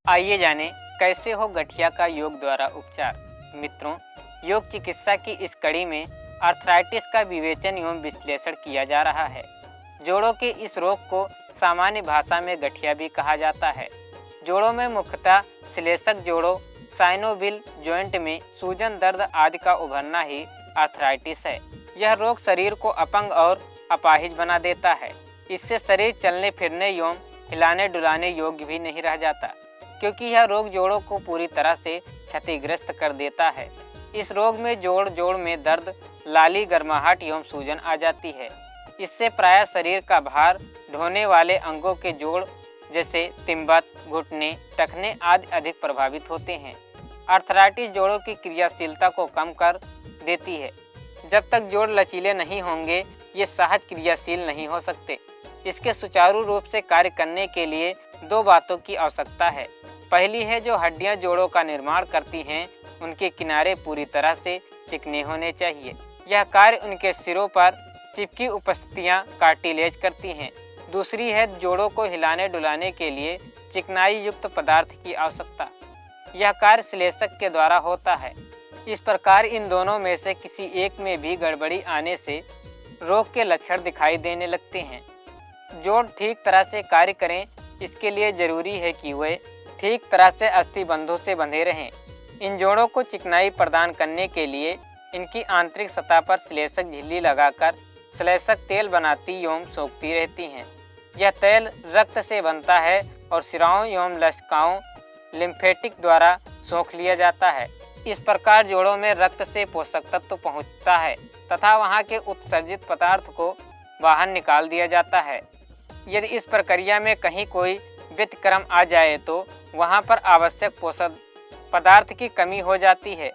आइए जानें कैसे हो गठिया का योग द्वारा उपचार। मित्रों, योग चिकित्सा की इस कड़ी में आर्थराइटिस का विवेचन एवं विश्लेषण किया जा रहा है। जोड़ों के इस रोग को सामान्य भाषा में गठिया भी कहा जाता है। जोड़ों में मुख्यतः श्लेष्मक जोड़ों, साइनोवियल जॉइंट में सूजन, दर्द आदि का उभरना ही आर्थराइटिस है। यह रोग शरीर को अपंग और अपाहिज बना देता है। इससे शरीर चलने फिरने एवं हिलाने डुलाने योग्य भी नहीं रह जाता, क्योंकि यह रोग जोड़ों को पूरी तरह से क्षतिग्रस्त कर देता है। इस रोग में जोड़ में दर्द, लाली, गर्माहट एवं सूजन आ जाती है। इससे प्रायः शरीर का भार ढोने वाले अंगों के जोड़ जैसे तिब्बत, घुटने, टखने आदि अधिक प्रभावित होते हैं। आर्थराइटिस जोड़ों की क्रियाशीलता को कम कर देती है। जब तक जोड़ लचीले नहीं होंगे, ये सहज क्रियाशील नहीं हो सकते। इसके सुचारू रूप से कार्य करने के लिए दो बातों की आवश्यकता है। पहली है, जो हड्डियां जोड़ों का निर्माण करती हैं, उनके किनारे पूरी तरह से चिकने होने चाहिए। यह कार्य उनके सिरों पर चिपकी उपस्थितियां कार्टिलेज करती हैं। दूसरी है, जोड़ों को हिलाने डुलाने के लिए चिकनाई युक्त पदार्थ की आवश्यकता। यह कार्य श्लेष्मक के द्वारा होता है। इस प्रकार इन दोनों में से किसी एक में भी गड़बड़ी आने से रोग के लक्षण दिखाई देने लगते हैं। जोड़ ठीक तरह से कार्य करें, इसके लिए जरूरी है कि वे ठीक तरह से अस्थिबंधों से बंधे रहें। इन जोड़ों को चिकनाई प्रदान करने के लिए इनकी आंतरिक सतह पर श्लेष्मक झिल्ली लगाकर श्लेष्मक तेल बनाती एवं सोखती रहती हैं। यह तेल रक्त से बनता है और शिराओं एवं लसिकाओं लिम्फेटिक द्वारा सोख लिया जाता है। इस प्रकार जोड़ों में रक्त से पोषक तत्व पहुँचता है तथा वहाँ के उत्सर्जित पदार्थ को बाहर निकाल दिया जाता है। यदि इस प्रक्रिया में कहीं कोई व्यतिक्रम आ जाए तो वहाँ पर आवश्यक पोषक पदार्थ की कमी हो जाती है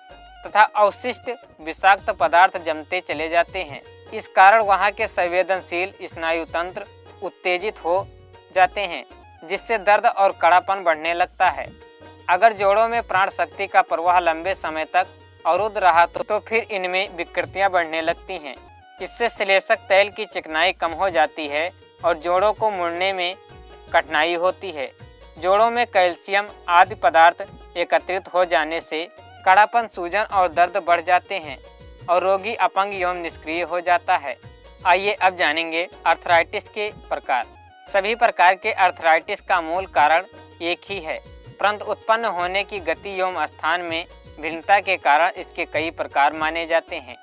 तथा अवशिष्ट विषाक्त पदार्थ जमते चले जाते हैं। इस कारण वहाँ के संवेदनशील स्नायु तंत्र उत्तेजित हो जाते हैं, जिससे दर्द और कड़ापन बढ़ने लगता है। अगर जोड़ों में प्राण शक्ति का प्रवाह लंबे समय तक अवरुद्ध रहा तो फिर इनमें विकृतियाँ बढ़ने लगती हैं। इससे श्लेष्मक तेल की चिकनाई कम हो जाती है और जोड़ों को मुड़ने में कठिनाई होती है। जोड़ों में कैल्शियम आदि पदार्थ एकत्रित हो जाने से कड़ापन, सूजन और दर्द बढ़ जाते हैं और रोगी अपंग एवं निष्क्रिय हो जाता है। आइए अब जानेंगे आर्थराइटिस के प्रकार। सभी प्रकार के आर्थराइटिस का मूल कारण एक ही है, परंतु उत्पन्न होने की गति एवं स्थान में भिन्नता के कारण इसके कई प्रकार माने जाते हैं।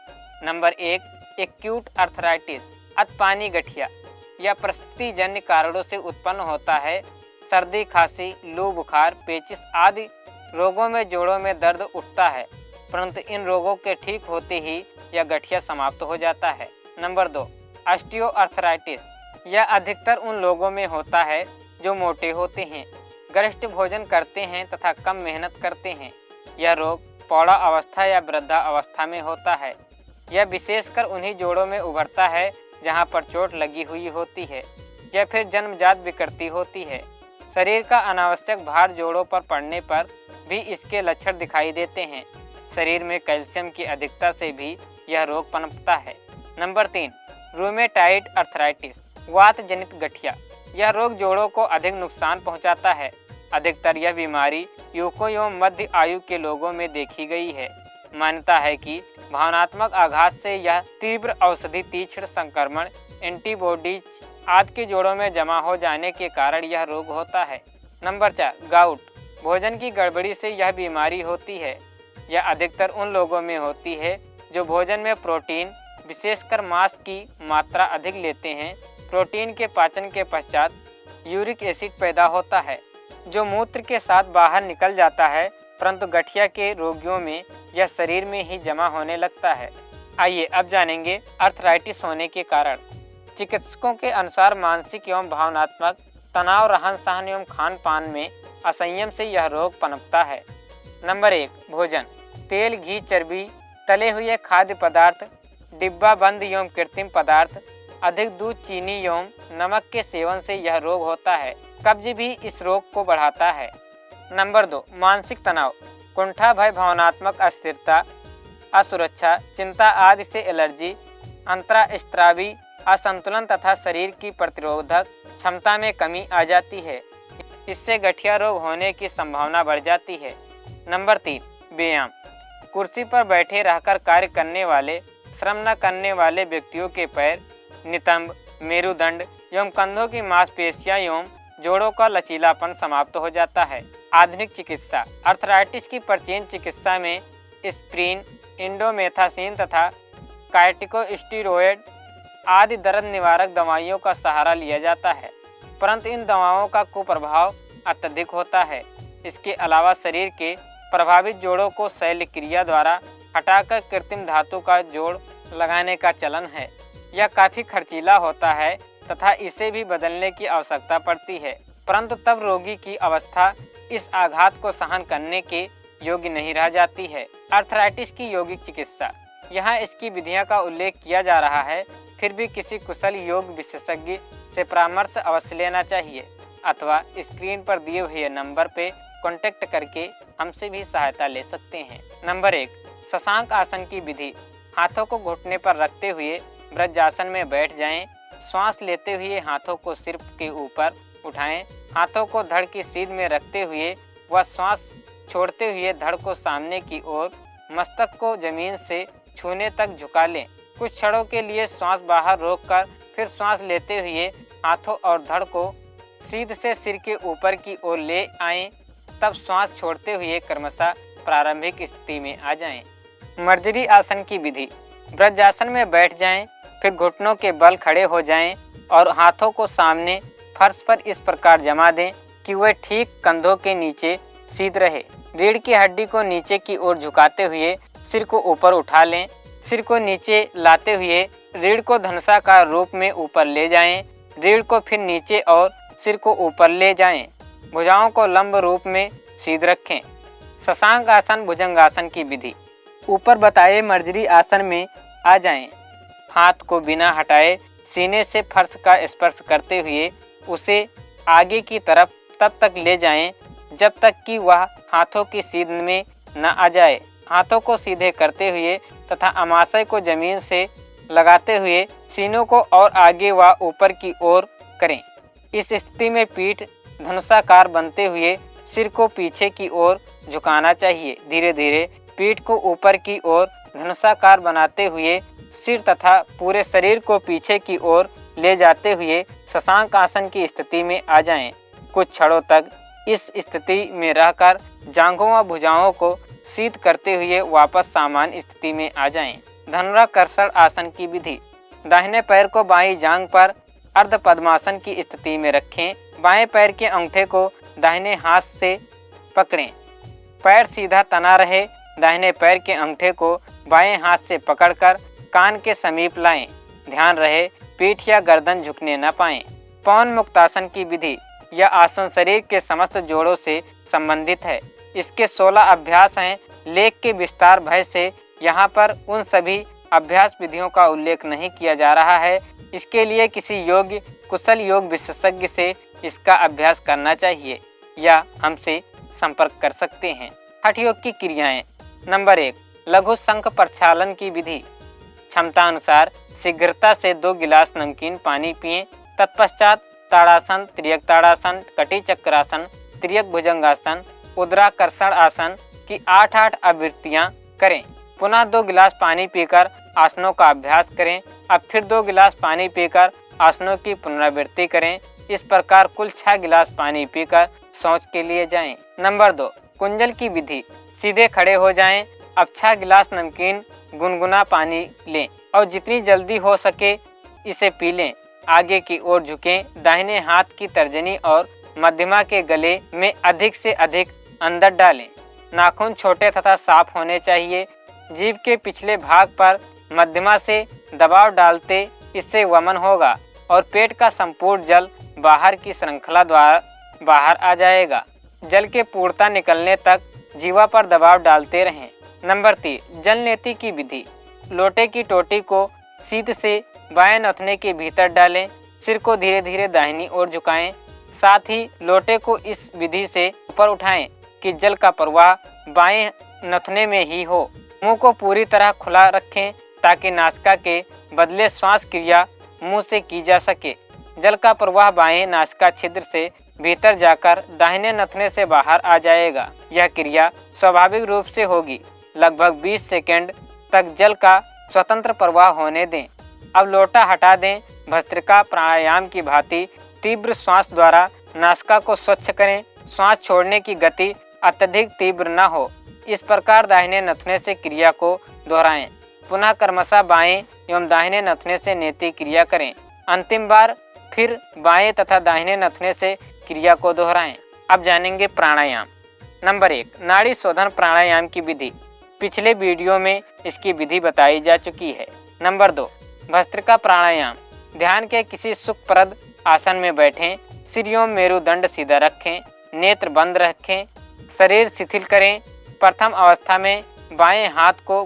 नंबर 1, एक्यूट आर्थराइटिस, अतपानी गठिया। यह परिस्थितिजन्य कारणों से उत्पन्न होता है। सर्दी, खांसी, लू, बुखार, पेचिश आदि रोगों में जोड़ों में दर्द उठता है, परंतु इन रोगों के ठीक होते ही यह गठिया समाप्त हो जाता है। Number 2, osteoarthritis. यह अधिकतर उन लोगों में होता है जो मोटे होते हैं, गरिष्ठ भोजन करते हैं तथा कम मेहनत करते हैं। यह रोग प्रौढ़ अवस्था या वृद्धावस्था में होता है। यह विशेषकर उन्हीं जोड़ों में उभरता है जहां पर चोट लगी हुई होती है या फिर जन्मजात विकृति होती है। शरीर का अनावश्यक भार जोड़ों पर पड़ने पर भी इसके लक्षण दिखाई देते हैं। शरीर में कैल्शियम की अधिकता से भी यह रोग पनपता है। नंबर 3, रूमेटाइड आर्थराइटिस, वात जनित गठिया। यह रोग जोड़ों को अधिक नुकसान पहुंचाता है। अधिकतर यह बीमारी युवकों एवं मध्य आयु के लोगों में देखी गई है। मान्यता है कि भावनात्मक आघात से यह तीव्र औषधि तीक्ष्ण संक्रमण, एंटीबॉडीज आदि के जोड़ों में जमा हो जाने के कारण यह रोग होता है। Number 4, gout. भोजन की गड़बड़ी से यह बीमारी होती है। यह अधिकतर उन लोगों में होती है जो भोजन में प्रोटीन, विशेषकर मांस की मात्रा अधिक लेते हैं। प्रोटीन के पाचन के पश्चात यूरिक एसिड पैदा होता है जो मूत्र के साथ बाहर निकल जाता है, परंतु गठिया के रोगियों में यह शरीर में ही जमा होने लगता है। आइए अब जानेंगे आर्थराइटिस होने के कारण। चिकित्सकों के अनुसार मानसिक एवं भावनात्मक तनाव, रहन सहन एवं खान पान में असंयम से यह रोग पनपता है। नंबर 1, भोजन। तेल, घी, चर्बी, तले हुए खाद्य पदार्थ, डिब्बा बंद एवं कृत्रिम पदार्थ, अधिक दूध, चीनी एवं नमक के सेवन से यह रोग होता है। कब्ज भी इस रोग को बढ़ाता है। नंबर 2, मानसिक तनाव, कुंठा, भय, भावनात्मक अस्थिरता, असुरक्षा, चिंता आदि से एलर्जी, अंतरास्त्रावी असंतुलन तथा शरीर की प्रतिरोधक क्षमता में कमी आ जाती है। इससे गठिया रोग होने की संभावना बढ़ जाती है। नंबर 3, व्यायाम। कुर्सी पर बैठे रहकर कार्य करने वाले, श्रम न करने वाले व्यक्तियों के पैर, नितंब, मेरुदंड एवं कंधों की मांसपेशियां एवं जोड़ों का लचीलापन समाप्त हो जाता है। आधुनिक चिकित्सा। अर्थराइटिस की प्राचीन चिकित्सा में एस्पिरिन, इंडोमेथासिन तथा कार्टिकोस्टेरॉइड आदि दर्द निवारक दवाइयों का सहारा लिया जाता है, परंतु इन दवाओं का कुप्रभाव अत्यधिक होता है। इसके अलावा शरीर के प्रभावित जोड़ों को शल्य क्रिया द्वारा हटाकर कृत्रिम धातु का जोड़ लगाने का चलन है। यह काफ़ी खर्चीला होता है तथा इसे भी बदलने की आवश्यकता पड़ती है, परंतु तब रोगी की अवस्था इस आघात को सहन करने के योग्य नहीं रह जाती है। अर्थराइटिस की यौगिक चिकित्सा। यहाँ इसकी विधियाँ का उल्लेख किया जा रहा है, फिर भी किसी कुशल योग विशेषज्ञ से परामर्श अवश्य लेना चाहिए अथवा स्क्रीन पर दिए हुए नंबर पे कांटेक्ट करके हमसे भी सहायता ले सकते हैं। नंबर 1, शशांक आसन की विधि। हाथों को घुटने पर रखते हुए वज्रासन में बैठ जाएं। श्वास लेते हुए हाथों को सिर के ऊपर उठाएं। हाथों को धड़ की सीध में रखते हुए व श्वास छोड़ते हुए धड़ को सामने की ओर, मस्तक को जमीन से छूने तक झुका लें। कुछ क्षणों के लिए श्वास बाहर रोककर फिर श्वास लेते हुए हाथों और धड़ को सीध से सिर के ऊपर की ओर ले आएं, तब श्वास छोड़ते हुए क्रमशः प्रारंभिक स्थिति में आ जाएं। मर्जरी आसन की विधि। वज्रासन में बैठ जाएं, फिर घुटनों के बल खड़े हो जाएं और हाथों को सामने फर्श पर इस प्रकार जमा दें कि वह ठीक कंधों के नीचे सीध रहे। रीढ़ की हड्डी को नीचे की ओर झुकाते हुए सिर को ऊपर उठा लें। सिर को नीचे लाते हुए रीढ़ को धनुषाकार रूप में ऊपर ले जाएं। रीढ़ को फिर नीचे और सिर को ऊपर ले जाएं। भुजाओं को लंब रूप में सीध रखें। शशांक आसन भुजंगासन की विधि। ऊपर बताए मर्जरी आसन में आ जाएं। हाथ को बिना हटाए सीने से फर्श का स्पर्श करते हुए उसे आगे की तरफ तब तक ले जाएं जब तक कि वह हाथों की सीध में न आ जाए। हाथों को सीधे करते हुए तथा अमाशय को जमीन से लगाते हुए सीनों को और आगे व ऊपर की ओर करें। इस स्थिति में पीठ धनुषाकार बनते हुए सिर को पीछे की ओर झुकाना चाहिए। धीरे धीरे पीठ को ऊपर की ओर धनुषाकार बनाते हुए सिर तथा पूरे शरीर को पीछे की ओर ले जाते हुए शशांक आसन की स्थिति में आ जाएं। कुछ क्षणों तक इस स्थिति में रहकर जांघों व भुजाओं को सीध करते हुए वापस सामान्य स्थिति में आ जाएं। धनुराकर्षण आसन की विधि। दाहिने पैर को बाईं जांघ पर अर्ध पद्मासन की स्थिति में रखें। बाएं पैर के अंगूठे को दाहिने हाथ से पकड़ें। पैर सीधा तना रहे। दाहिने पैर के अंगूठे को बाएं हाथ से पकड़कर कान के समीप लाएं। ध्यान रहे पीठ या गर्दन झुकने न पाएं। पवन मुक्तासन की विधि। यह आसन शरीर के समस्त जोड़ों से संबंधित है। इसके 16 अभ्यास हैं। लेख के विस्तार भय से यहाँ पर उन सभी अभ्यास विधियों का उल्लेख नहीं किया जा रहा है। इसके लिए किसी योग्य कुशल योग विशेषज्ञ से इसका अभ्यास करना चाहिए या हमसे संपर्क कर सकते हैं। हठ योग की क्रियाएं। नंबर 1, लघु शंख प्रक्षालन की विधि। क्षमता अनुसार शीघ्रता से 2 गिलास नमकीन पानी पिएं। तत्पश्चात ताड़ासन, तिर्यक ताड़ासन, कटी चक्रासन, तिर्यक भुजंगासन, उदराकर्षण आसन की 8-8 आवृत्तियां करें। पुनः 2 गिलास पानी पीकर आसनों का अभ्यास करें। अब फिर 2 गिलास पानी पीकर आसनों की पुनरावृत्ति करें। इस प्रकार कुल 6 गिलास पानी पीकर शौच के लिए जाएं। नंबर 2, कुंजल की विधि। सीधे खड़े हो जाएं। अब 6 गिलास नमकीन गुनगुना पानी लें और जितनी जल्दी हो सके इसे पी लें। आगे की ओर झुकें। दाहिने हाथ की तर्जनी और मध्यमा के गले में अधिक से अधिक अंदर डालें। नाखून छोटे तथा साफ होने चाहिए। जीभ के पिछले भाग पर मध्यमा से दबाव डालते इससे वमन होगा और पेट का संपूर्ण जल बाहर की श्रृंखला द्वारा बाहर आ जाएगा। जल के पूर्णता निकलने तक जीवा पर दबाव डालते रहें। नंबर 3, जल नेति की विधि। लोटे की टोटी को सीध से बाएं नथुने के भीतर डालें। सिर को धीरे धीरे दाहिनी ओर झुकाएं। साथ ही लोटे को इस विधि से ऊपर उठाएं कि जल का प्रवाह बाएं नथुने में ही हो। मुंह को पूरी तरह खुला रखें ताकि नासिका के बदले श्वास क्रिया मुंह से की जा सके। जल का प्रवाह बाएं नासिका छिद्र से भीतर जाकर दाहिने नथने से बाहर आ जाएगा। यह क्रिया स्वाभाविक रूप से होगी। लगभग 20 सेकंड तक जल का स्वतंत्र प्रवाह होने दें। अब लोटा हटा दें। भस्त्रिका प्राणायाम की भांति तीव्र श्वास द्वारा नासिका को स्वच्छ करें। श्वास छोड़ने की गति अत्यधिक तीव्र न हो, इस प्रकार दाहिने नथने से क्रिया को दोहराएं। पुनः क्रमशः बाएं एवं दाहिने नथने से नेति क्रिया करें। अंतिम बार फिर बाएं तथा दाहिने नथने से क्रिया को दोहराएं। अब जानेंगे प्राणायाम। नंबर 1, नाड़ी शोधन प्राणायाम की विधि। पिछले वीडियो में इसकी विधि बताई जा चुकी है। नंबर 2, भस्त्रिका प्राणायाम। ध्यान के किसी सुखप्रद आसन में बैठें। सिर एवं मेरुदंड सीधा रखें। नेत्र बंद रखें। शरीर शिथिल करें। प्रथम अवस्था में बाएं हाथ को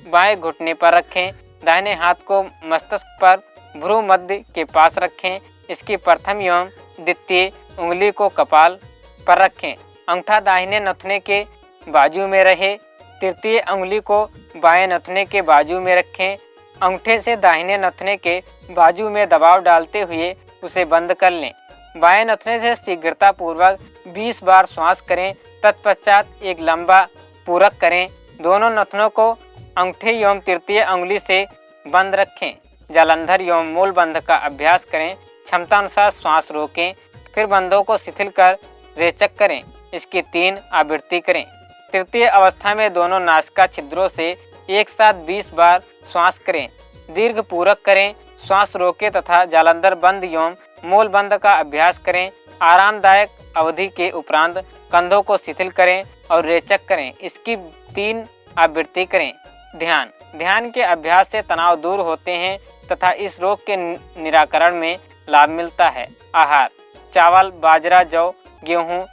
बाएं घुटने पर रखें। दाहिने हाथ को मस्तिष्क पर भ्रू मध्य के पास रखें। इसकी प्रथम एवं द्वितीय उंगली को कपाल पर रखें। अंगूठा दाहिने नथने के बाजू में रहे। तृतीय उंगली को बाएं नथने के बाजू में रखें। अंगूठे से दाहिने नथने के बाजू में दबाव डालते हुए उसे बंद कर लें। बाएं नथने से शीघ्रता पूर्वक 20 बार श्वास करें। तत्पश्चात एक लंबा पूरक करें। दोनों नथनों को अंगूठे एवं तृतीय उंगली से बंद रखें। जालंधर एवं मूल बंध का अभ्यास करें। क्षमता अनुसार श्वास रोकें, फिर बंधों को शिथिल कर रेचक करें। इसकी 3 आवृत्ति करें। तृतीय अवस्था में दोनों नासिका छिद्रों से एक साथ 20 बार श्वास करें। दीर्घ पूरक करें, श्वास रोकें तथा जालंधर बंध एवं मूल बंध का अभ्यास करें। आरामदायक अवधि के उपरांत कंधों को शिथिल करें और रेचक करें। इसकी 3 आवृत्ति करें। ध्यान के अभ्यास से तनाव दूर होते हैं तथा इस रोग के निराकरण में लाभ मिलता है। आहार: चावल, बाजरा, जौ, गेहूँ,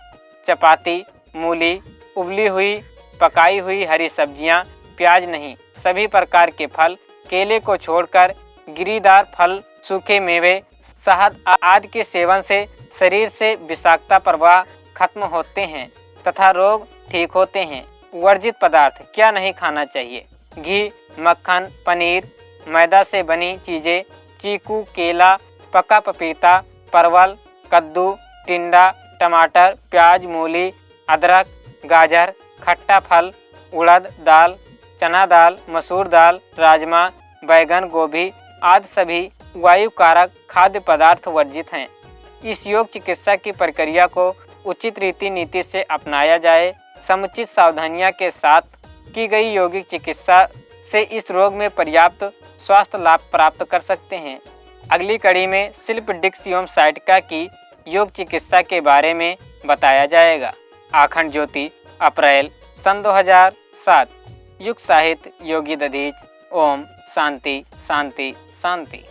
चपाती, मूली, उबली हुई पकाई हुई हरी सब्जियां, प्याज नहीं। सभी प्रकार के फल, केले को छोड़कर गिरीदार फल, सूखे मेवे, शहद आदि के सेवन से शरीर से विषाक्तता प्रवाह खत्म होते हैं तथा रोग ठीक होते हैं। वर्जित पदार्थ क्या नहीं खाना चाहिए? घी, मक्खन, पनीर, मैदा से बनी चीज़ें, चीकू, केला, पका पपीता, परवल, कद्दू, टिंडा, टमाटर, प्याज, मूली, अदरक, गाजर, खट्टा फल, उड़द दाल, चना दाल, मसूर दाल, राजमा, बैगन, गोभी आदि सभी वायु कारक खाद्य पदार्थ वर्जित हैं। इस योग चिकित्सा की प्रक्रिया को उचित रीति नीति से अपनाया जाए। समुचित सावधानियां के साथ की गई यौगिक चिकित्सा से इस रोग में पर्याप्त स्वास्थ्य लाभ प्राप्त कर सकते हैं। अगली कड़ी में शिल्प डिस्क एवं साइटिका की योग चिकित्सा के बारे में बताया जाएगा। आखंड ज्योति, अप्रैल सन 2007। युग साहित्य, योगी दधीच। ओम शांति शांति शांति।